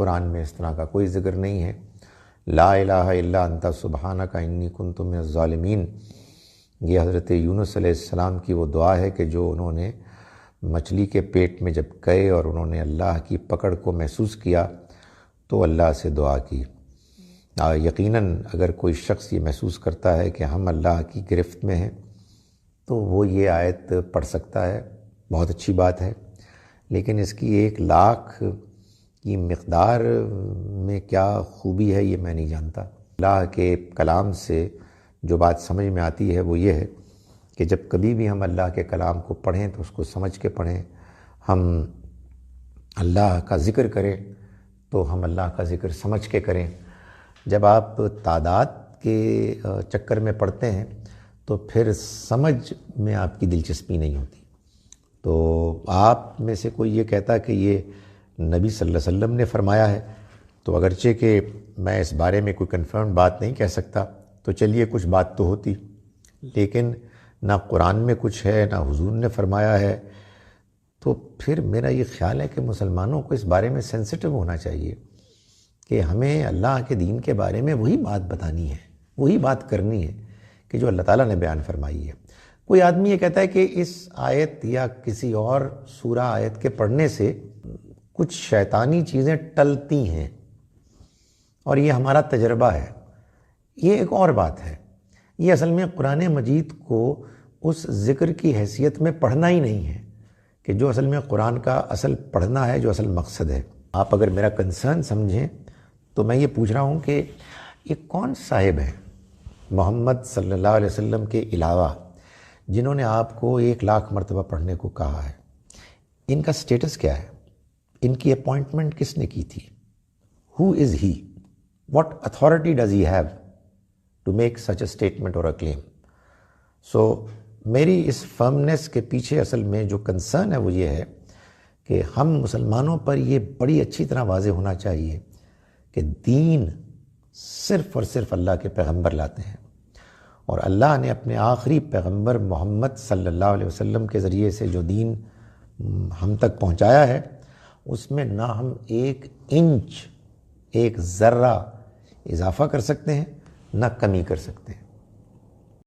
قرآن میں اس طرح کا کوئی ذکر نہیں ہے۔ لا الہ الا انت سبحانک انی کنت من الظالمین، یہ حضرت یونس علیہ السلام کی وہ دعا ہے کہ جو انہوں نے مچھلی کے پیٹ میں جب گئے اور انہوں نے اللہ کی پکڑ کو محسوس کیا تو اللہ سے دعا کی۔ یقیناً اگر کوئی شخص یہ محسوس کرتا ہے کہ ہم اللہ کی گرفت میں ہیں تو وہ یہ آیت پڑھ سکتا ہے، بہت اچھی بات ہے، لیکن اس کی 1,00,000 کی مقدار میں کیا خوبی ہے یہ میں نہیں جانتا۔ اللہ کے کلام سے جو بات سمجھ میں آتی ہے وہ یہ ہے کہ جب کبھی بھی ہم اللہ کے کلام کو پڑھیں تو اس کو سمجھ کے پڑھیں، ہم اللہ کا ذکر کریں تو ہم اللہ کا ذکر سمجھ کے کریں۔ جب آپ تعداد کے چکر میں پڑھتے ہیں تو پھر سمجھ میں آپ کی دلچسپی نہیں ہوتی۔ تو آپ میں سے کوئی یہ کہتا کہ یہ نبی صلی اللہ علیہ وسلم نے فرمایا ہے، تو اگرچہ کہ میں اس بارے میں کوئی کنفرم بات نہیں کہہ سکتا، تو چلیے کچھ بات تو ہوتی، لیکن نہ قرآن میں کچھ ہے نہ حضور نے فرمایا ہے، تو پھر میرا یہ خیال ہے کہ مسلمانوں کو اس بارے میں سینسٹیو ہونا چاہیے کہ ہمیں اللہ کے دین کے بارے میں وہی بات بتانی ہے، وہی بات کرنی ہے کہ جو اللہ تعالیٰ نے بیان فرمائی ہے۔ کوئی آدمی یہ کہتا ہے کہ اس آیت یا کسی اور سورہ آیت کے پڑھنے سے کچھ شیطانی چیزیں ٹلتی ہیں اور یہ ہمارا تجربہ ہے، یہ ایک اور بات ہے۔ یہ اصل میں قرآن مجید کو اس ذکر کی حیثیت میں پڑھنا ہی نہیں ہے کہ جو اصل میں قرآن کا اصل پڑھنا ہے، جو اصل مقصد ہے۔ آپ اگر میرا کنسرن سمجھیں تو میں یہ پوچھ رہا ہوں کہ یہ کون صاحب ہیں محمد صلی اللہ علیہ وسلم کے علاوہ جنہوں نے آپ کو 1,00,000 مرتبہ پڑھنے کو کہا ہے؟ ان کا سٹیٹس کیا ہے؟ ان کی اپوائنٹمنٹ کس نے کی تھی؟ Who is he? What authority does he have to make such a statement or a claim? So میری اس فرمنس کے پیچھے اصل میں جو کنسرن ہے وہ یہ ہے کہ ہم مسلمانوں پر یہ بڑی اچھی طرح واضح ہونا چاہیے کہ دین صرف اور صرف اللہ کے پیغمبر لاتے ہیں، اور اللہ نے اپنے آخری پیغمبر محمد صلی اللہ علیہ وسلم کے ذریعے سے جو دین ہم تک پہنچایا ہے اس میں نہ ہم 1 انچ 1 ذرہ اضافہ کر سکتے ہیں نہ کمی کر سکتے ہیں۔